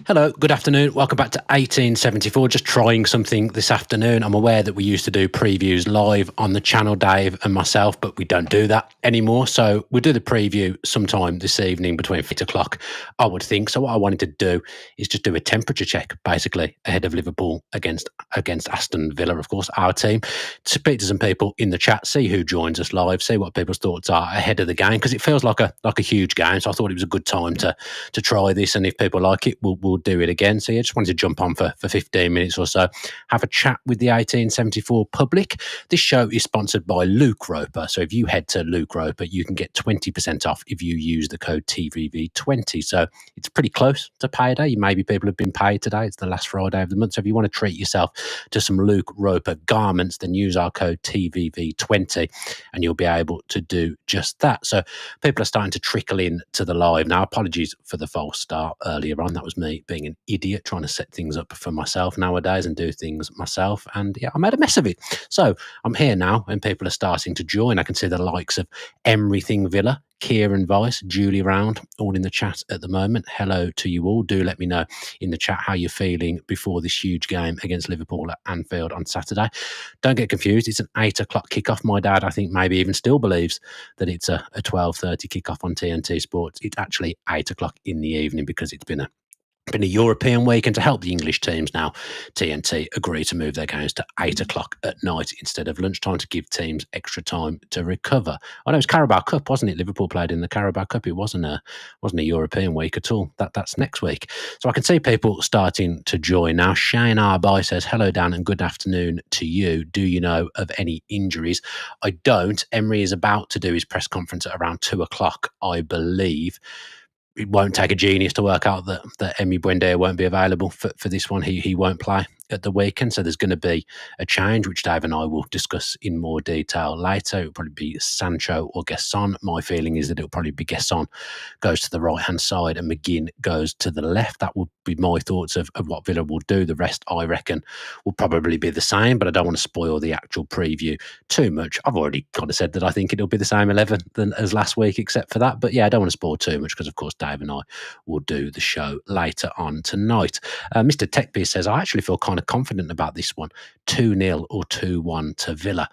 Hello, good afternoon. Welcome back to 1874. Just trying something this afternoon. I'm aware that we used to do previews live on the channel, Dave and myself, but we don't do that anymore. So we'll do the preview sometime this evening between 8 o'clock, I would think. So what I wanted to do is just do a temperature check, basically, ahead of Liverpool against Aston Villa, of course, our team. Speak to some people in the chat, see who joins us live, see what people's thoughts are ahead of the game, because it feels like a huge game. So I thought it was a good time to try this, and if people like it, we'll do it again. So yeah, just wanted to jump on for 15 minutes or so, have a chat with the 1874 public. This show is sponsored by Luke Roper. So if you head to Luke Roper, you can get 20% off if you use the code TVV20. So it's pretty close to payday. Maybe people have been paid today. It's the last Friday of the month. So if you want to treat yourself to some Luke Roper garments, then use our code TVV20 and you'll be able to do just that. So people are starting to trickle in to the live now. Apologies for the false start earlier on. That was me being an idiot trying to set things up for myself nowadays and do things myself. And yeah, I made a mess of it. So I'm here now and people are starting to join. I can see the likes of Everything Villa, Kieran Vice, Julie Round, all in the chat at the moment. Hello to you all. Do let me know in the chat how you're feeling before this huge game against Liverpool at Anfield on Saturday. Don't get confused. It's an 8 o'clock kickoff. My dad, I think, maybe even still believes that it's a 12:30 kickoff on TNT Sports. It's actually 8 o'clock in the evening because it's been a European week, and to help the English teams now, TNT agree to move their games to 8 o'clock at night instead of lunchtime to give teams extra time to recover. I know it was Carabao Cup, wasn't it? Liverpool played in the Carabao Cup. It wasn't a European week at all. That's next week. So I can see people starting to join now. Shane Arby says, hello, Dan, and good afternoon to you. Do you know of any injuries? I don't. Emery is about to do his press conference at around 2 o'clock, I believe. It won't take a genius to work out that Emi Buendia won't be available for this one. He won't play at the weekend. So there's going to be a change, which Dave and I will discuss in more detail later. It'll probably be Sancho or Gesson. My feeling is that it'll probably be Gesson goes to the right-hand side and McGinn goes to the left. That would be my thoughts of what Villa will do. The rest, I reckon, will probably be the same, but I don't want to spoil the actual preview too much. I've already kind of said that I think it'll be the same 11 as last week, except for that. But yeah, I don't want to spoil too much because, of course, Dave and I will do the show later on tonight. Mr. Techbeer says, I actually feel kind of confident about this one. 2-0 or 2-1 to Villa.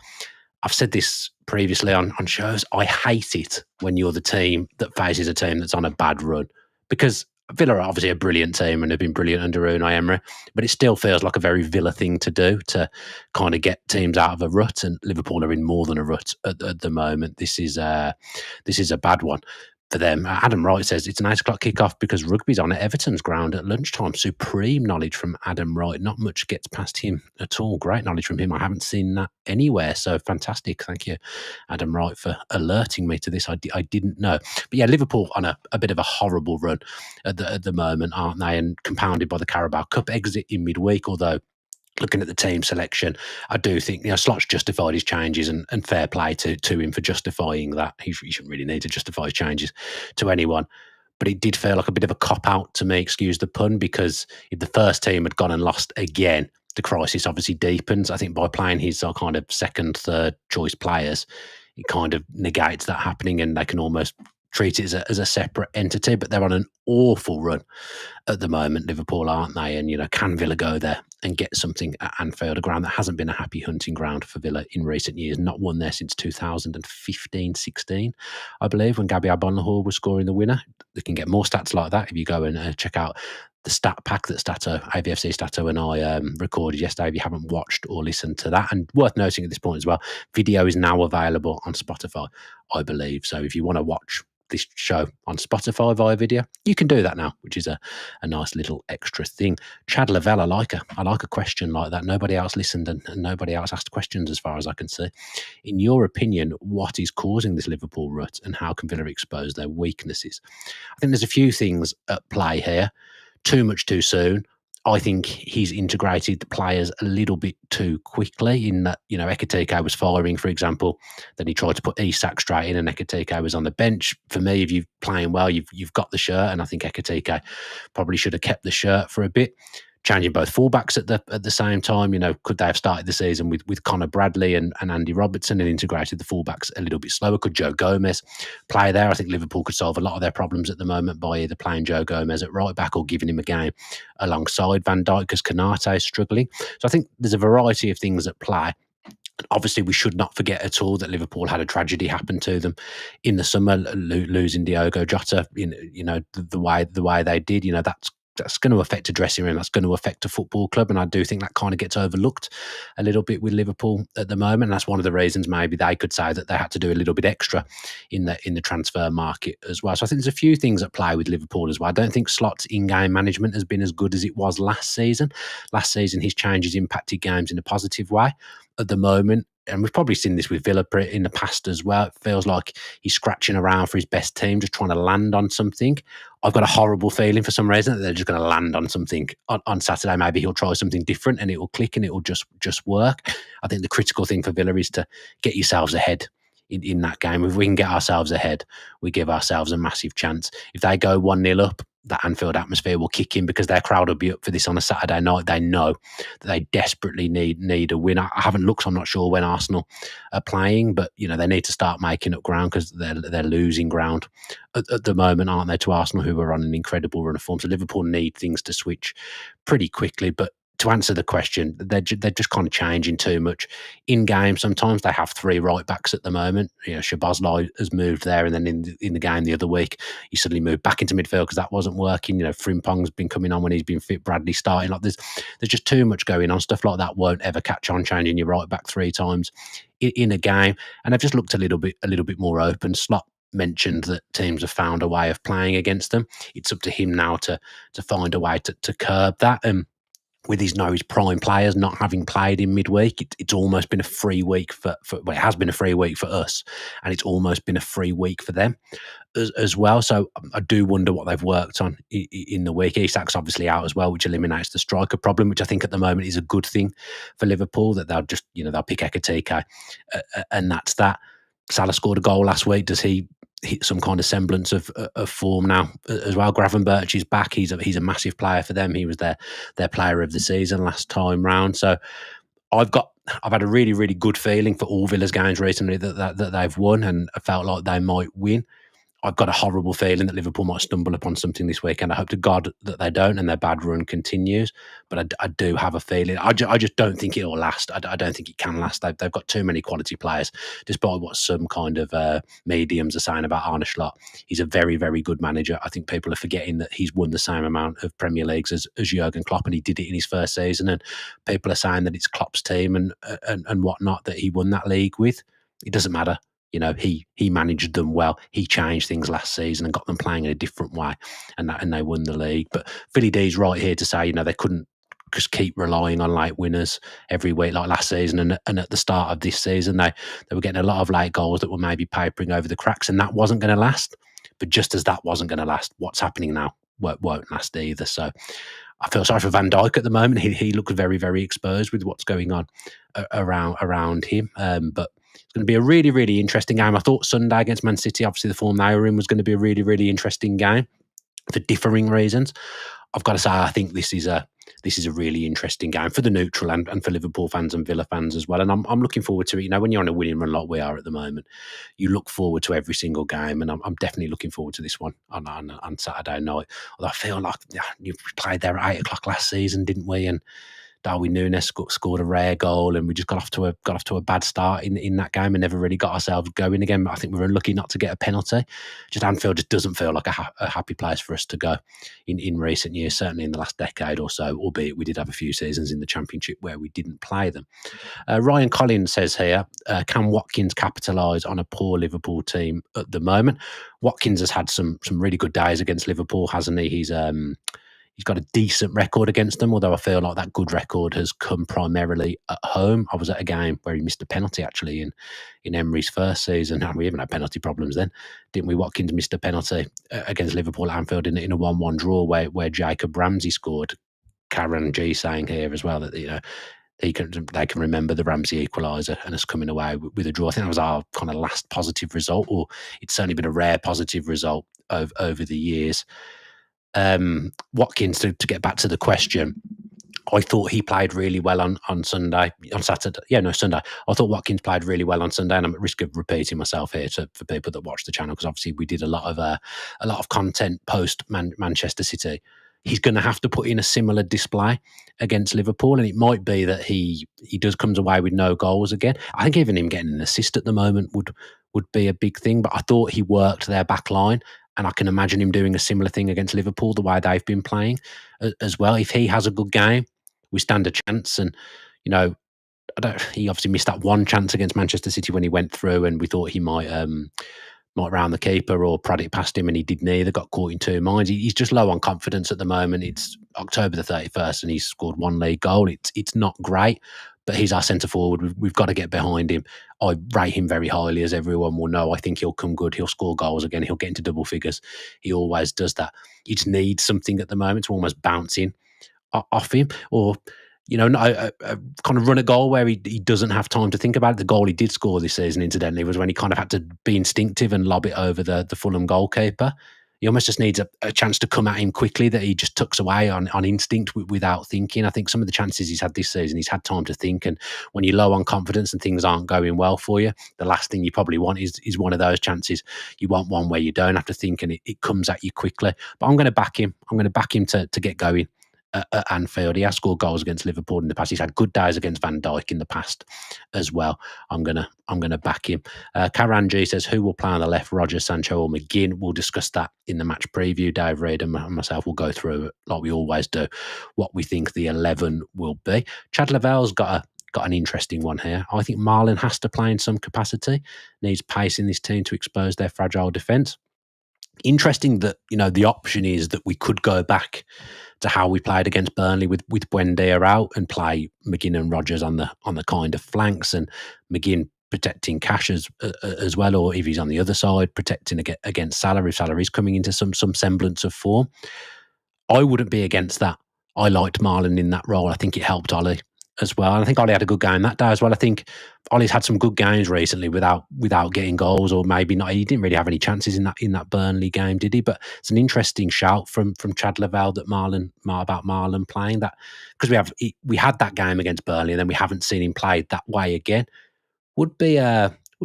I've said this previously on shows. I hate it when you're the team that faces a team that's on a bad run, because Villa are obviously a brilliant team and have been brilliant under Unai Emery, but it still feels like a very Villa thing to do, to kind of get teams out of a rut, and Liverpool are in more than a rut at the moment. This is a bad one for them. Adam Wright says it's an 8 o'clock kickoff because rugby's on at Everton's ground at lunchtime. Supreme knowledge from Adam Wright. Not much gets past him at all. Great knowledge from him. I haven't seen that anywhere. So fantastic. Thank you, Adam Wright, for alerting me to this. I didn't know. But yeah, Liverpool on a bit of a horrible run at the moment, aren't they? And compounded by the Carabao Cup exit in midweek, although looking at the team selection, I do think Slot's justified his changes, and fair play to him for justifying that. He shouldn't really need to justify his changes to anyone. But it did feel like a bit of a cop-out to me, excuse the pun, because if the first team had gone and lost again, the crisis obviously deepens. I think by playing his kind of second, third choice players, it kind of negates that happening, and they can almost treat it as a separate entity. But they're on an awful run at the moment, Liverpool, aren't they? And, can Villa go there and get something at Anfield, a ground that hasn't been a happy hunting ground for Villa in recent years? Not won there since 2015-16, I believe, when Gabby Agbonlahor was scoring the winner. They can get more stats like that if you go and check out the stat pack that AVFC Stato and I recorded yesterday, if you haven't watched or listened to that. And worth noting at this point as well, video is now available on Spotify, I believe. So if you want to watch this show on Spotify via video, you can do that now, which is a nice little extra thing. Chad Lavelle, I like a question like that. Nobody else listened and nobody else asked questions as far as I can see. In your opinion, what is causing this Liverpool rut and how can Villa expose their weaknesses? I think there's a few things at play here. Too much too soon. I think he's integrated the players a little bit too quickly, in that, Ekitike was firing, for example. Then he tried to put Isak straight in and Ekitike was on the bench. For me, if you're playing well, you've got the shirt, and I think Ekitike probably should have kept the shirt for a bit. changing both fullbacks at the same time. Could they have started the season with Connor Bradley and Andy Robertson and integrated the fullbacks a little bit slower? Could Joe Gomez play there? I think Liverpool could solve a lot of their problems at the moment by either playing Joe Gomez at right back or giving him a game alongside Van Dijk, because Konate is struggling. So I think there's a variety of things at play. Obviously, we should not forget at all that Liverpool had a tragedy happen to them in the summer, losing Diogo Jota. The way they did. That's going to affect a dressing room. That's going to affect a football club, and I do think that kind of gets overlooked a little bit with Liverpool at the moment. And that's one of the reasons maybe they could say that they had to do a little bit extra in the transfer market as well. So I think there's a few things at play with Liverpool as well. I don't think Slot's in-game management has been as good as it was last season. Last season, his changes impacted games in a positive way. At the moment, and we've probably seen this with Villa in the past as well, it feels like he's scratching around for his best team, just trying to land on something. I've got a horrible feeling for some reason that they're just going to land on something on Saturday. Maybe he'll try something different and it will click and it will just work. I think the critical thing for Villa is to get yourselves ahead in that game. If we can get ourselves ahead, we give ourselves a massive chance. If they go 1-0 up, that Anfield atmosphere will kick in because their crowd will be up for this on a Saturday night. They know that they desperately need a win. I haven't looked, I'm not sure when Arsenal are playing, but they need to start making up ground because they're losing ground at the moment, aren't they, to Arsenal, who are on an incredible run of form. So Liverpool need things to switch pretty quickly. But to answer the question, they're just kind of changing too much in game. Sometimes they have 3 right backs at the moment. Szoboszlai has moved there, and then in the game the other week, he suddenly moved back into midfield because that wasn't working. Frimpong's been coming on when he's been fit. Bradley starting. Like there's just too much going on. Stuff like that won't ever catch on. Changing your right back 3 times in a game, and they've just looked a little bit more open. Slot mentioned that teams have found a way of playing against them. It's up to him now to find a way to curb that. With his prime players not having played in midweek, it's almost been a free week for it has been a free week for us, and it's almost been a free week for them as well. So I do wonder what they've worked on in the week. Isak's obviously out as well, which eliminates the striker problem, which I think at the moment is a good thing for Liverpool, that they'll just, they'll pick Ekitike and that's that. Salah scored a goal last week. Does he hit some kind of semblance of form now as well? Gravenberch is back. He's a massive player for them. He was their player of the season last time round. So I've had a really, really good feeling for all Villa's games recently that they've won, and I felt like they might win. I've got a horrible feeling that Liverpool might stumble upon something this weekend. I hope to God that they don't and their bad run continues. But I do have a feeling. I just don't think it will last. I don't think it can last. They've got too many quality players, despite what some kind of mediums are saying about Arne Slot. He's a very, very good manager. I think people are forgetting that he's won the same amount of Premier Leagues as Jurgen Klopp, and he did it in his first season. And people are saying that it's Klopp's team and whatnot that he won that league with. It doesn't matter. He managed them well. He changed things last season and got them playing in a different way, and they won the league. But Philly D's right here to say, they couldn't just keep relying on late winners every week like last season. And at the start of this season, they were getting a lot of late goals that were maybe papering over the cracks, and that wasn't going to last. But just as that wasn't going to last, what's happening now won't last either. So I feel sorry for Van Dijk at the moment. He looks very, very exposed with what's going on around him. But it's going to be a really, really interesting game. I thought Sunday against Man City, obviously the form they were in, was going to be a really, really interesting game for differing reasons. I've got to say, I think this is a really interesting game for the neutral and for Liverpool fans and Villa fans as well. And I'm looking forward to it. When you're on a winning run like we are at the moment, you look forward to every single game, and I'm definitely looking forward to this one on Saturday night. Although I feel like you played there at 8:00 last season, didn't we? And Darwin Núñez scored a rare goal, and we just got off to a bad start in that game and never really got ourselves going again. I think we were unlucky not to get a penalty. Just Anfield just doesn't feel like a happy place for us to go in recent years, certainly in the last decade or so, albeit we did have a few seasons in the Championship where we didn't play them. Ryan Collins says here, can Watkins capitalise on a poor Liverpool team at the moment? Watkins has had some really good days against Liverpool, hasn't he? He's got a decent record against them, although I feel like that good record has come primarily at home. I was at a game where he missed a penalty, actually, in Emery's first season. And we even had penalty problems then, didn't we? Watkins missed a penalty against Liverpool at Anfield in a 1-1 draw where Jacob Ramsey scored. Karen G saying here as well that, they can remember the Ramsey equaliser and us coming away with a draw. I think that was our kind of last positive result, or it's certainly been a rare positive result over the years. Watkins, to get back to the question, I thought he played really well on Sunday, on Saturday. Yeah, no, Sunday. I thought Watkins played really well on Sunday, and I'm at risk of repeating myself here for people that watch the channel, because obviously we did a lot of content post Manchester City. He's going to have to put in a similar display against Liverpool, and it might be that he comes away with no goals again. I think even him getting an assist at the moment would be a big thing. But I thought he worked their back line, and I can imagine him doing a similar thing against Liverpool, the way they've been playing as well. If he has a good game, we stand a chance. And you know, he obviously missed that one chance against Manchester City when he went through, and we thought he might round the keeper or prod it past him, and he did neither. Got caught in two minds. He's just low on confidence at the moment. It's October the 31st, and he's scored one league goal. It's not great, but he's our centre forward. We've got to get behind him. I rate him very highly, as everyone will know. I think he'll come good. He'll score goals again. He'll get into double figures. He always does that. He just needs something at the moment to almost bounce in off him, or kind of run a goal where he doesn't have time to think about it. The goal he did score this season, incidentally, was when he kind of had to be instinctive and lob it over the Fulham goalkeeper. He almost just needs a chance to come at him quickly, that he just tucks away on instinct without thinking. I think some of the chances he's had this season, he's had time to think. And when you're low on confidence and things aren't going well for you, the last thing you probably want is one of those chances. You want one where you don't have to think and it comes at you quickly. But I'm going to back him. I'm going to back him to get going at Anfield. He has scored goals against Liverpool in the past. He's had good days against Van Dijk in the past as well. I'm gonna back him. Karan G says, who will play on the left, Rodgers, Sancho or McGinn? We'll discuss that in the match preview. Dave Reid and myself will go through, like we always do, what we think the 11 will be. Chad Lavell's got an interesting one here. I think Marlon has to play in some capacity, needs pace in this team to expose their fragile defence. Interesting that, the option is that we could go back to how we played against Burnley with Buendia out and play McGinn and Rodgers on the kind of flanks, and McGinn protecting Cash as well, or if he's on the other side, protecting against Salah if Salah is coming into some semblance of form. I wouldn't be against that. I liked Marlon in that role. I think it helped Ollie as well. And I think Ollie had a good game that day as well. I think Ollie's had some good games recently without getting goals, or maybe not. He didn't really have any chances in that Burnley game, did he? But it's an interesting shout from Chad Lavelle that about Marlon playing that, because we had that game against Burnley and then we haven't seen him play that way again. Would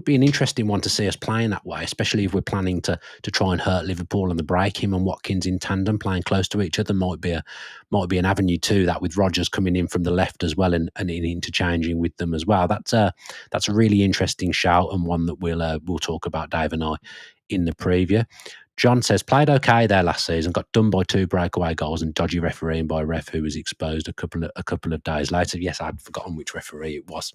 be an interesting one to see us playing that way, especially if we're planning to try and hurt Liverpool on the break. Him and Watkins in tandem playing close to each other might be an avenue to that, with Rodgers coming in from the left as well and interchanging with them as well. That's a really interesting shout, and one that we'll talk about, Dave and I, in the preview. John says, played okay there last season, got done by 2 breakaway goals and dodgy refereeing by a ref who was exposed a couple of days later. Yes, I'd forgotten which referee it was.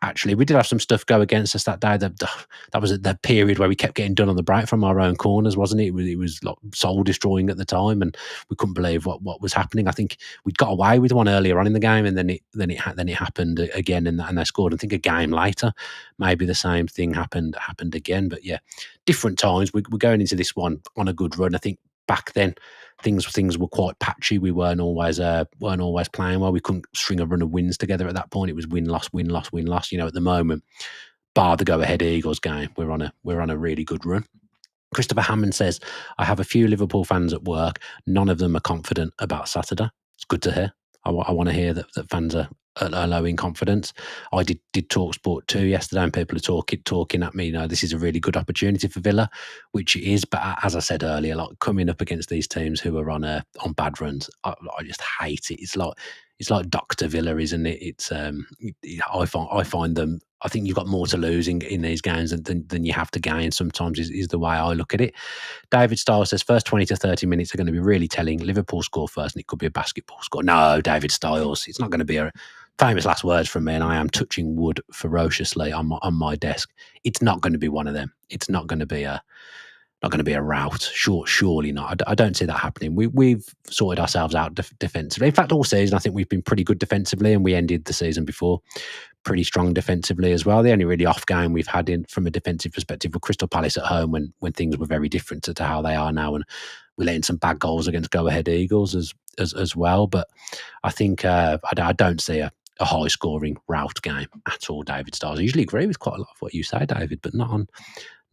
Actually, we did have some stuff go against us that day. That was the period where we kept getting done on the break from our own corners, wasn't it? It was like soul destroying at the time, and we couldn't believe what was happening. I think we'd got away with one earlier on in the game, and then it happened again, and they scored. I think a game later, maybe the same thing happened again. But yeah, different times. We're going into this one on a good run. I think back then things were quite patchy. We weren't always playing well. We couldn't string a run of wins together at that point. It was win loss, win loss, win loss. At the moment, bar the go ahead Eagles game, we're on a really good run. Christopher Hammond says, I have a few Liverpool fans at work. None of them are confident about Saturday. It's good to hear. I want to hear that fans are low in confidence. I did talk sport too yesterday, and people are talking at me. This is a really good opportunity for Villa, which it is. But as I said earlier, like coming up against these teams who are on bad runs, I just hate it. It's like Dr. Villa, isn't it? It's I find them. I think you've got more to lose in these games than you have to gain. Sometimes is the way I look at it. David Stiles says, first 20 to 30 minutes are going to be really telling. Liverpool score first and it could be a basketball score. No, David Stiles, it's not going to be a famous last words from me, and I am touching wood ferociously on my desk. It's not going to be one of them. It's not going to be a rout. Surely not. I don't see that happening. We've sorted ourselves out defensively. In fact, all season I think we've been pretty good defensively, and we ended the season before pretty strong defensively as well. The only really off game we've had from a defensive perspective were Crystal Palace at home when things were very different to how they are now, and we let in some bad goals against go ahead Eagles as well. But I think I don't see a high scoring rout game at all, David Stiles. I usually agree with quite a lot of what you say, David, but not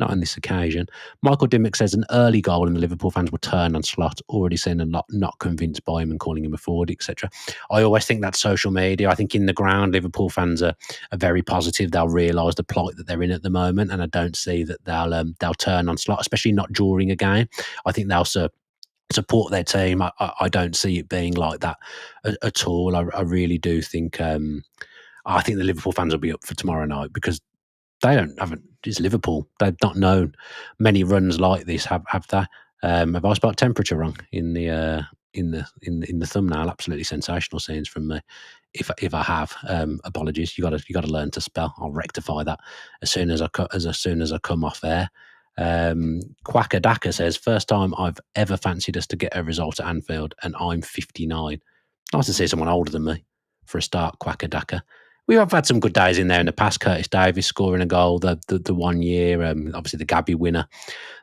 not on this occasion. Michael Dimmock says an early goal and the Liverpool fans will turn on Slot. Already seen a lot not convinced by him and calling him a forward, etc. I always think that's social media. I think in the ground, Liverpool fans are very positive. They'll realise the plight that they're in at the moment, and I don't see that they'll turn on Slot, especially not during a game. I think they'll support their team. I don't see it being like that at all. I really do think. I think the Liverpool fans will be up for tomorrow night because haven't. It's Liverpool. They've not known many runs like this, have they? Have I spelled temperature wrong in the thumbnail? Absolutely sensational scenes from me. If I have, apologies. You got to learn to spell. I'll rectify that as soon as I come off air. Quacker Daka says first time I've ever fancied us to get a result at Anfield, and I'm 59. Nice to see someone older than me for a start. Quacker Daka. We have had some good days in there in the past. Curtis Davies scoring a goal, the 1 year, obviously the Gabby winner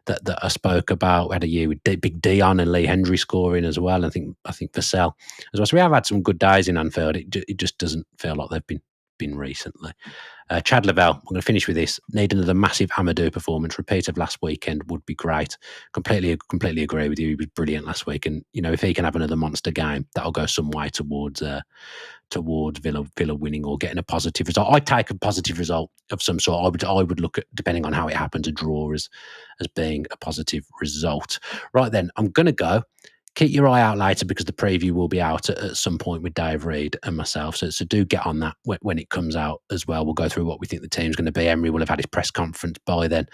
that I spoke about. We had a year with Big Dion and Lee Hendry scoring as well. I think Vassell as well. So we have had some good days in Anfield. It just doesn't feel like they've been recently. Chad Lavelle, I'm going to finish with this. Need another massive Amadou performance. Repeat of last weekend would be great. Completely agree with you. He was brilliant last week, and if he can have another monster game, that'll go some way towards Villa winning or getting a positive result. I'd take a positive result of some sort. I would look at, depending on how it happens, a draw as being a positive result. Right then, I'm going to go. Keep your eye out later because the preview will be out at some point with Dave Reed and myself. So do get on that when it comes out as well. We'll go through what we think the team's going to be. Emery will have had his press conference by then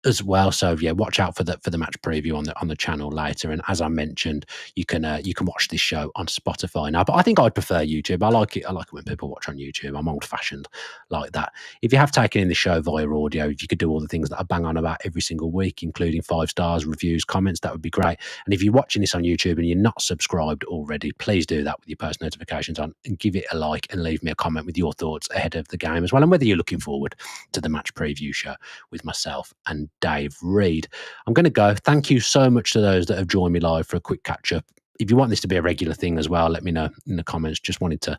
as well. So yeah, watch out for the match preview on the channel later. And as I mentioned, you can watch this show on Spotify now. But I think I'd prefer YouTube. I like it when people watch on YouTube. I'm old fashioned like that. If you have taken in the show via audio, if you could do all the things that I bang on about every single week, including 5 stars, reviews, comments, that would be great. And if you're watching this on YouTube and you're not subscribed already, please do that with your post notifications on and give it a like and leave me a comment with your thoughts ahead of the game as well. And whether you're looking forward to the match preview show with myself and Dave Reed. I'm going to go. Thank you so much to those that have joined me live for a quick catch up. If you want this to be a regular thing as well, let me know in the comments. Just wanted to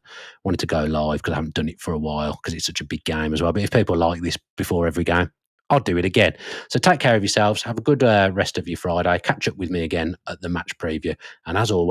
go live because I haven't done it for a while because it's such a big game as well. But if people like this before every game, I'll do it again. So take care of yourselves. Have a good rest of your Friday. Catch up with me again at the match preview. And as always,